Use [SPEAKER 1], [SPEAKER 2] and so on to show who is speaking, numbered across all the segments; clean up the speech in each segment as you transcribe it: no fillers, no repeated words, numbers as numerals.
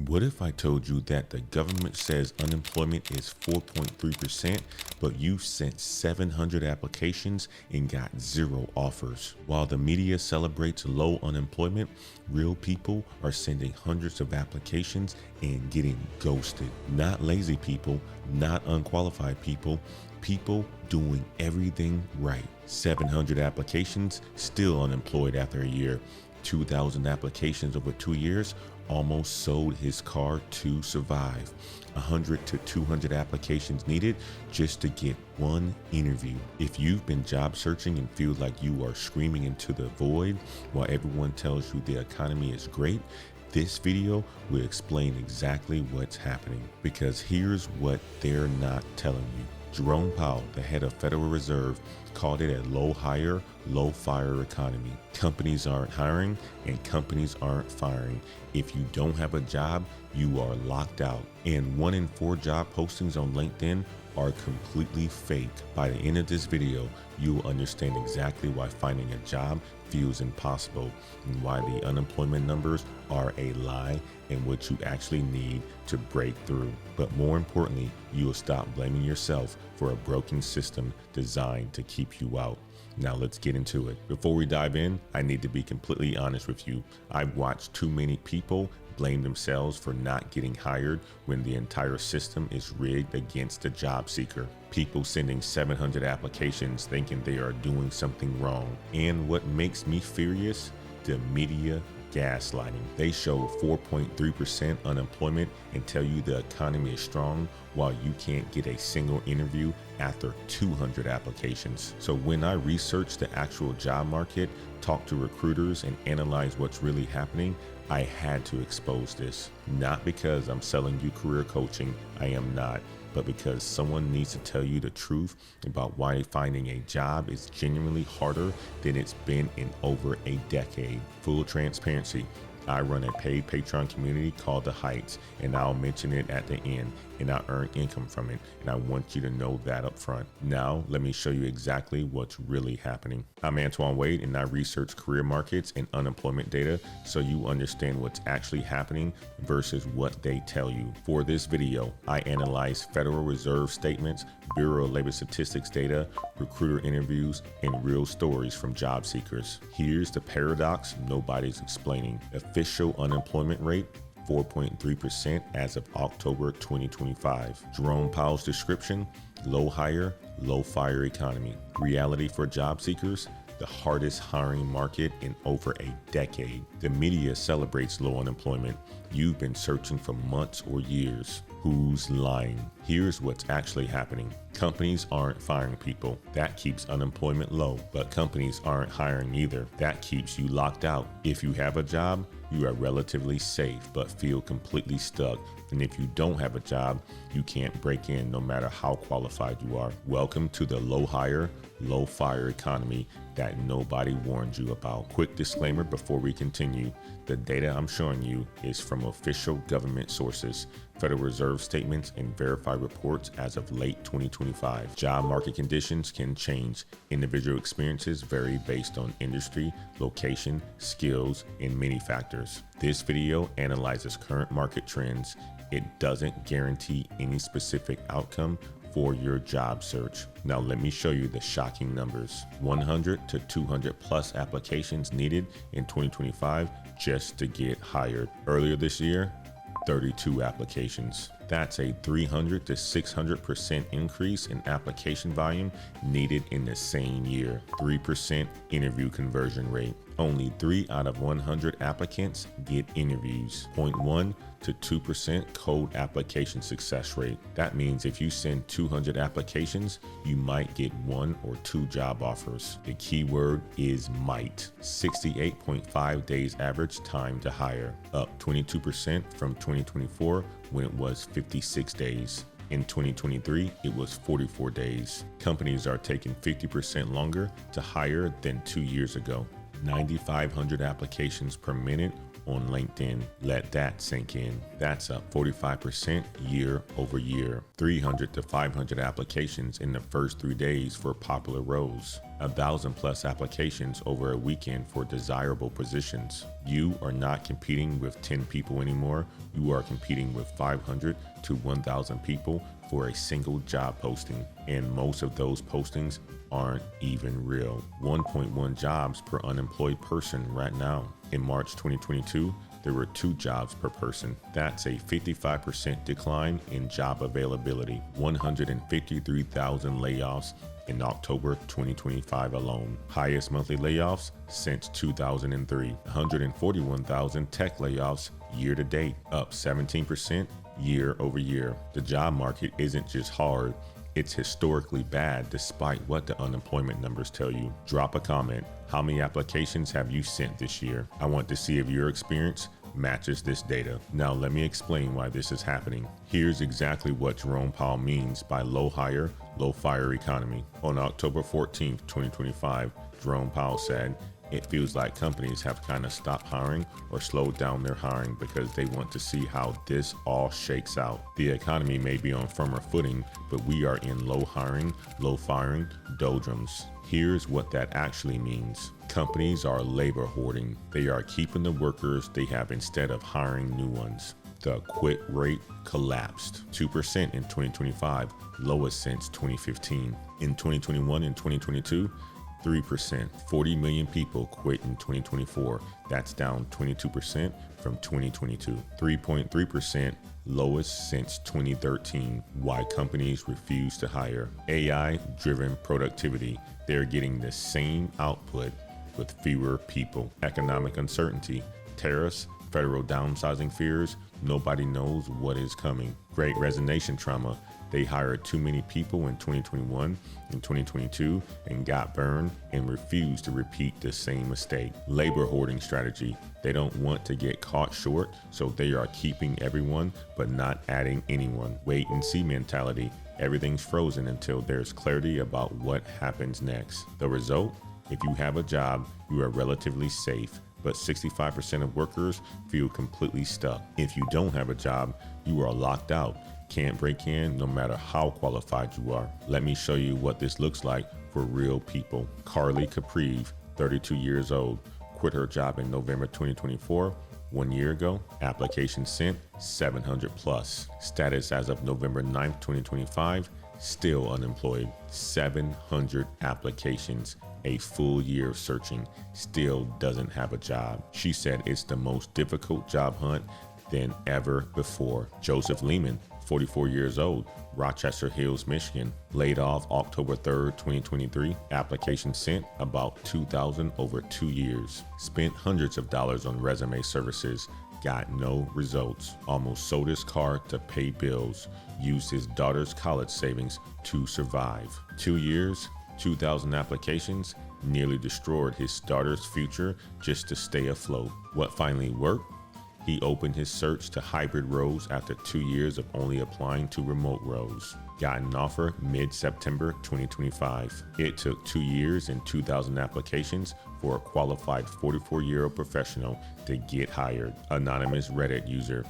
[SPEAKER 1] What if I told you that the government says unemployment is 4.3%, but you sent 700 applications and got 0 offers? While the media celebrates low unemployment, real people are sending hundreds of applications and getting ghosted. Not lazy people, not unqualified people, people doing everything right. 700 applications, still unemployed after a year. 2,000 applications over 2 years, almost sold his car to survive. 100 to 200 applications needed just to get one interview. If you've been job searching and feel like you are screaming into the void while everyone tells you the economy is great, this video will explain exactly what's happening, because here's what they're not telling you. Jerome Powell, the head of Federal Reserve, called it a low hire, low fire economy. Companies aren't hiring and companies aren't firing. If you don't have a job, you are locked out. And 1 in 4 job postings on LinkedIn are completely fake. By the end of this video, you will understand exactly why finding a job feels impossible and why the unemployment numbers are a lie and what you actually need to break through. But more importantly, you will stop blaming yourself for a broken system designed to keep you out. Now let's get into it. Before we dive in, I need to be completely honest with you. I've watched too many people blame themselves for not getting hired when the entire system is rigged against the job seeker. People sending 700 applications thinking they are doing something wrong. And what makes me furious? The media gaslighting. They show 4.3% unemployment and tell you the economy is strong while you can't get a single interview after 200 applications. So when I research the actual job market, talk to recruiters, and analyze what's really happening, I had to expose this. Not because I'm selling you career coaching, I am not, but because someone needs to tell you the truth about why finding a job is genuinely harder than it's been in over a decade. Full transparency, I run a paid Patreon community called The Heights, and I'll mention it at the end, and I earn income from it, and I want you to know that up front. Now, let me show you exactly what's really happening. I'm Antoine Wade, and I research career markets and unemployment data so you understand what's actually happening versus what they tell you. For this video, I analyze Federal Reserve statements, Bureau of Labor Statistics data, recruiter interviews, and real stories from job seekers. Here's the paradox nobody's explaining. Official unemployment rate, 4.3% as of October 2025. Jerome Powell's description, low hire, low fire economy. Reality for job seekers, the hardest hiring market in over a decade. The media celebrates low unemployment. You've been searching for months or years. Who's lying? Here's what's actually happening. Companies aren't firing people. That keeps unemployment low. But companies aren't hiring either. That keeps you locked out. If you have a job, you are relatively safe but feel completely stuck. And if you don't have a job, you can't break in no matter how qualified you are. Welcome to the low hire, low fire economy that nobody warned you about. Quick disclaimer before we continue. The data I'm showing you is from official government sources, Federal Reserve statements, and verified reports as of late 2025. Job market conditions can change. Individual experiences vary based on industry, location, skills, and many factors. This video analyzes current market trends. It doesn't guarantee any specific outcome for your job search. Now let me show you the shocking numbers. 100 to 200 plus applications needed in 2025 just to get hired. Earlier this year, 32 applications. That's a 300 to 600% increase in application volume needed in the same year. 3% interview conversion rate. Only 3 out of 100 applicants get interviews. 0.1 to 2% cold application success rate. That means if you send 200 applications, you might get 1 or 2 job offers. The key word is might. 68.5 days average time to hire, up 22% from 2024 when it was 56 days. In 2023, it was 44 days. Companies are taking 50% longer to hire than 2 years ago. 9,500 applications per minute on LinkedIn. Let that sink in. That's up 45% year over year. 300 to 500 applications in the first 3 days for popular roles. 1,000 plus applications over a weekend for desirable positions. You are not competing with 10 people anymore. You are competing with 500 to 1,000 people for a single job posting. And most of those postings aren't even real. 1.1 jobs per unemployed person right now. In March 2022, there were 2 jobs per person. That's a 55% decline in job availability. 153,000 layoffs in October 2025 alone. Highest monthly layoffs since 2003. 141,000 tech layoffs year to date, up 17% year over year. The job market isn't just hard, it's historically bad despite what the unemployment numbers tell you. Drop a comment. How many applications have you sent this year? I want to see if your experience matches this data. Now let me explain why this is happening. Here's exactly what Jerome Powell means by low hire, low fire economy. On October 14th, 2025, Jerome Powell said, "It feels like companies have kind of stopped hiring or slowed down their hiring because they want to see how this all shakes out. The economy may be on firmer footing, but we are in low hiring, low firing doldrums." Here's what that actually means. Companies are labor hoarding. They are keeping the workers they have instead of hiring new ones. The quit rate collapsed. 2% in 2025, lowest since 2015. In 2021 and 2022, 3%. 40 million people quit in 2024. That's down 22% from 2022. 3.3%, lowest since 2013. Why companies refuse to hire. AI-driven productivity. They're getting the same output with fewer people. Economic uncertainty. Tariffs, federal downsizing fears. Nobody knows what is coming. Great resignation trauma. They hired too many people in 2021 and 2022 and got burned and refused to repeat the same mistake. Labor hoarding strategy. They don't want to get caught short, so they are keeping everyone but not adding anyone. Wait and see mentality. Everything's frozen until there's clarity about what happens next. The result? If you have a job, you are relatively safe, but 65% of workers feel completely stuck. If you don't have a job, you are locked out. Can't break in no matter how qualified you are. Let me show you what this looks like for real people. Carly Caprive, 32 years old, quit her job in November 2024. 1 year ago, applications sent 700 plus. Status as of November 9th, 2025, still unemployed. 700 applications. A full year of searching, still doesn't have a job. She said it's the most difficult job hunt than ever before. Joseph Lehman, 44 years old, Rochester Hills, Michigan, laid off October 3rd, 2023. Applications sent about 2,000 over 2 years. Spent hundreds of dollars on resume services, got no results. Almost sold his car to pay bills. Used his daughter's college savings to survive. 2 years, 2,000 applications, nearly destroyed his daughter's future just to stay afloat. What finally worked? He opened his search to hybrid roles after 2 years of only applying to remote roles. Got an offer mid-September 2025. It took 2 years and 2,000 applications for a qualified 44-year-old professional to get hired. Anonymous Reddit user.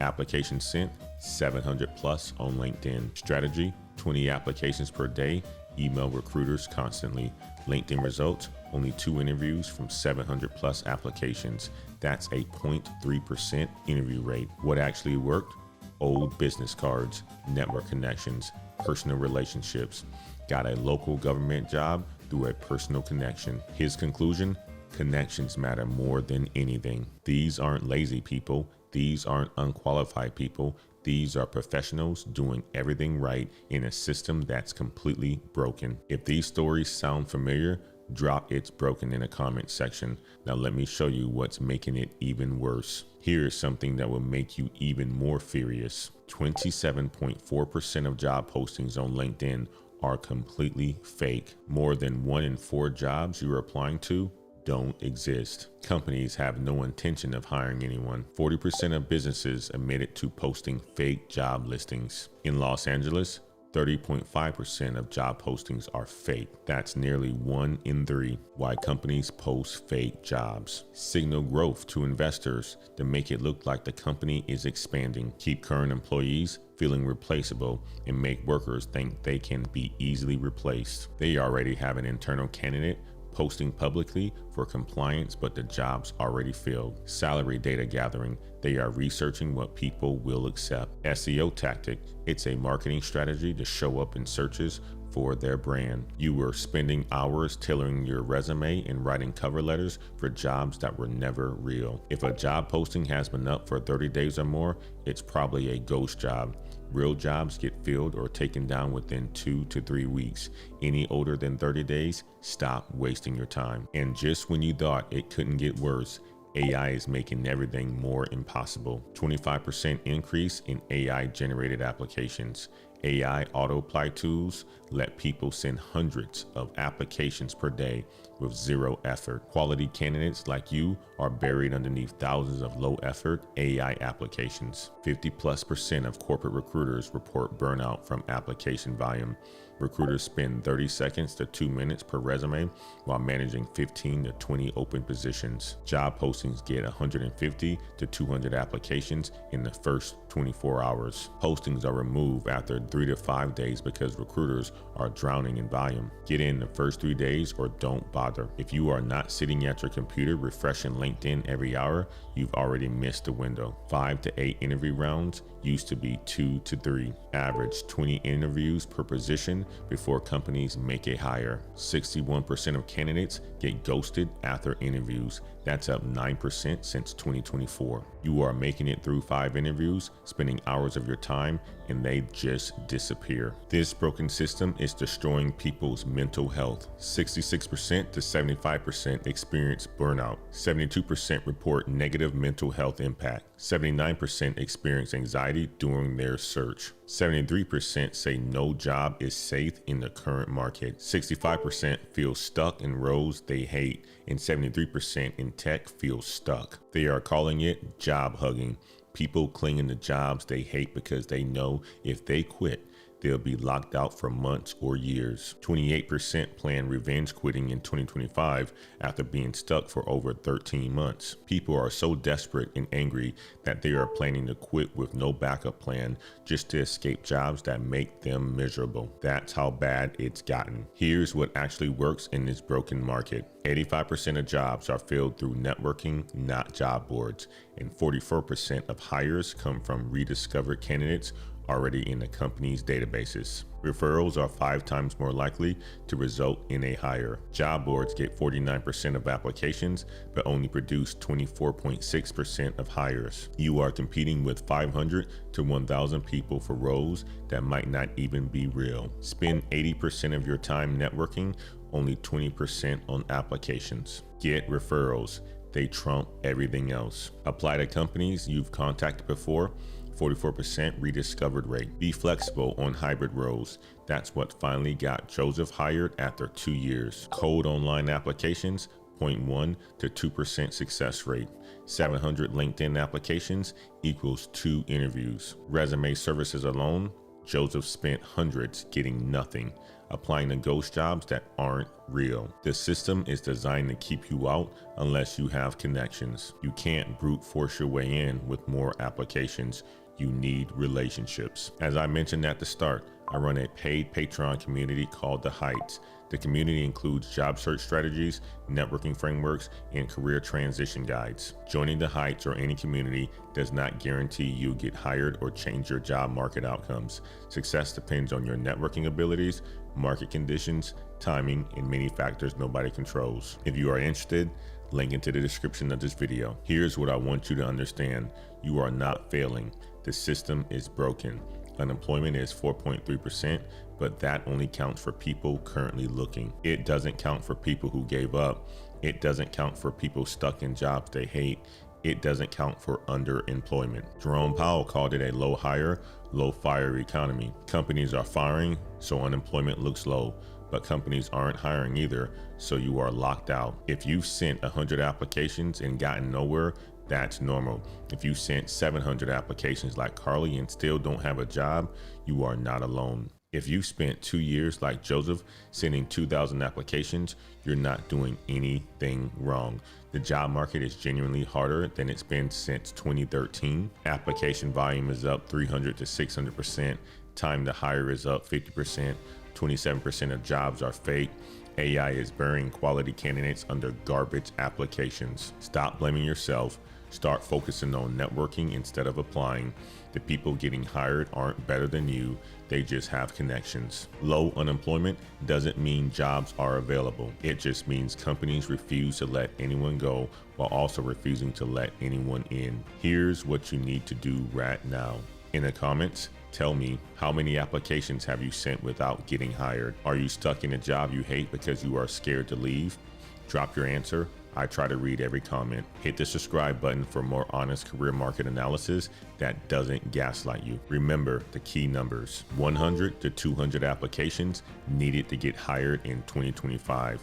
[SPEAKER 1] Applications sent 700 plus on LinkedIn. Strategy: 20 applications per day. Email recruiters constantly. LinkedIn results: only 2 interviews from 700 plus applications. That's a 0.3% interview rate. What actually worked? Old business cards, network connections, personal relationships. Got a local government job through a personal connection. His conclusion: connections matter more than anything. These aren't lazy people. These aren't unqualified people. These are professionals doing everything right in a system that's completely broken. If these stories sound familiar, drop "it's broken" in the comment section. Now let me show you what's making it even worse. Here is something that will make you even more furious. 27.4% of job postings on LinkedIn are completely fake. More than 1 in 4 jobs you're applying to don't exist. Companies have no intention of hiring anyone. 40% of businesses admitted to posting fake job listings. In Los Angeles, 30.5% of job postings are fake. That's nearly 1 in 3. Why companies post fake jobs. Signal growth to investors to make it look like the company is expanding. Keep current employees feeling replaceable and make workers think they can be easily replaced. They already have an internal candidate posting publicly for compliance, but the job's already filled. Salary data gathering. They are researching what people will accept. SEO tactic. It's a marketing strategy to show up in searches for their brand. You were spending hours tailoring your resume and writing cover letters for jobs that were never real. If a job posting has been up for 30 days or more, it's probably a ghost job. Real jobs get filled or taken down within 2 to 3 weeks. Any older than 30 days, stop wasting your time. And just when you thought it couldn't get worse, AI is making everything more impossible. 25% increase in AI generated applications. AI auto-apply tools let people send hundreds of applications per day with zero effort. Quality candidates like you are buried underneath thousands of low-effort AI applications. 50+% of corporate recruiters report burnout from application volume. Recruiters spend 30 seconds to 2 minutes per resume while managing 15 to 20 open positions. Job postings get 150 to 200 applications in the first 24 hours. Postings are removed after 3 to 5 days because recruiters are drowning in volume. Get in the first 3 days or don't bother. If you are not sitting at your computer refreshing LinkedIn every hour, you've already missed the window. 5 to 8 interview rounds used to be 2 to 3. Average 20 interviews per position before companies make a hire. 61% of candidates get ghosted after interviews. That's up 9% since 2024. You are making it through 5 interviews, spending hours of your time, and they just disappear. This broken system is destroying people's mental health. 66% to 75% experience burnout. 72% report negative mental health impact. 79% experience anxiety during their search. 73% say no job is safe in the current market. 65% feel stuck in roles they hate, and 73% in tech feel stuck. They are calling it job hugging. People clinging to jobs they hate because they know if they quit, they'll be locked out for months or years. 28% plan revenge quitting in 2025 after being stuck for over 13 months. People are so desperate and angry that they are planning to quit with no backup plan just to escape jobs that make them miserable. That's how bad it's gotten. Here's what actually works in this broken market. 85% of jobs are filled through networking, not job boards, and 44% of hires come from rediscovered candidates already in the company's databases. Referrals are 5 times more likely to result in a hire. Job boards get 49% of applications, but only produce 24.6% of hires. You are competing with 500 to 1,000 people for roles that might not even be real. Spend 80% of your time networking, only 20% on applications. Get referrals. They trump everything else. Apply to companies you've contacted before. 44% rediscovered rate. Be flexible on hybrid roles. That's what finally got Joseph hired after 2 years. Cold online applications, 0.1 to 2% success rate. 700 LinkedIn applications equals 2 interviews. Resume services alone, Joseph spent hundreds getting nothing, applying to ghost jobs that aren't real. The system is designed to keep you out unless you have connections. You can't brute force your way in with more applications. You need relationships. As I mentioned at the start, I run a paid Patreon community called The Heights. The community includes job search strategies, networking frameworks, and career transition guides. Joining The Heights or any community does not guarantee you'll get hired or change your job market outcomes. Success depends on your networking abilities, market conditions, timing, and many factors nobody controls. If you are interested, link into the description of this video. Here's what I want you to understand. You are not failing. The system is broken. Unemployment is 4.3%, but that only counts for people currently looking. It doesn't count for people who gave up. It doesn't count for people stuck in jobs they hate. It doesn't count for underemployment. Jerome Powell called it a low hire, low fire economy. Companies are firing, so unemployment looks low, but companies aren't hiring either, so you are locked out. If you've sent 100 applications and gotten nowhere, that's normal. If you sent 700 applications like Carly and still don't have a job, you are not alone. If you spent 2 years like Joseph sending 2,000 applications, you're not doing anything wrong. The job market is genuinely harder than it's been since 2013. Application volume is up 300 to 600%. Time to hire is up 50%. 27% of jobs are fake. AI is burying quality candidates under garbage applications. Stop blaming yourself. Start focusing on networking instead of applying. The people getting hired aren't better than you. They just have connections. Low unemployment doesn't mean jobs are available. It just means companies refuse to let anyone go while also refusing to let anyone in. Here's what you need to do right now. In the comments, tell me, how many applications have you sent without getting hired? Are you stuck in a job you hate because you are scared to leave? Drop your answer. I try to read every comment. Hit the subscribe button for more honest career market analysis that doesn't gaslight you. Remember the key numbers: 100 to 200 applications needed to get hired in 2025.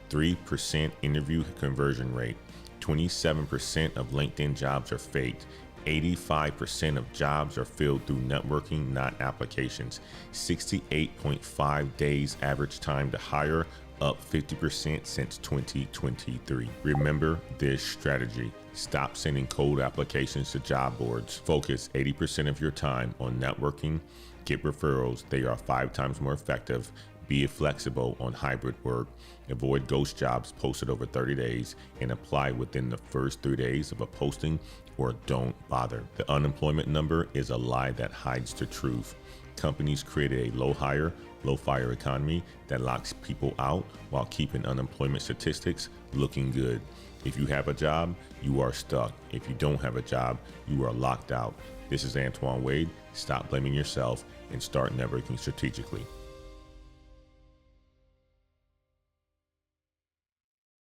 [SPEAKER 1] 3% interview conversion rate. 27% of LinkedIn jobs are faked. 85% of jobs are filled through networking, not applications. 68.5 days average time to hire, up 50% since 2023. Remember this strategy. Stop sending cold applications to job boards. Focus 80% of your time on networking. Get referrals. They are 5 times more effective. Be flexible on hybrid work. Avoid ghost jobs posted over 30 days and apply within the first 3 days of a posting, or don't bother. The unemployment number is a lie that hides the truth. Companies created a low hire, low fire economy that locks people out while keeping unemployment statistics looking good. If you have a job, you are stuck. If you don't have a job, you are locked out. This is Antoine Wade. Stop blaming yourself and start networking strategically.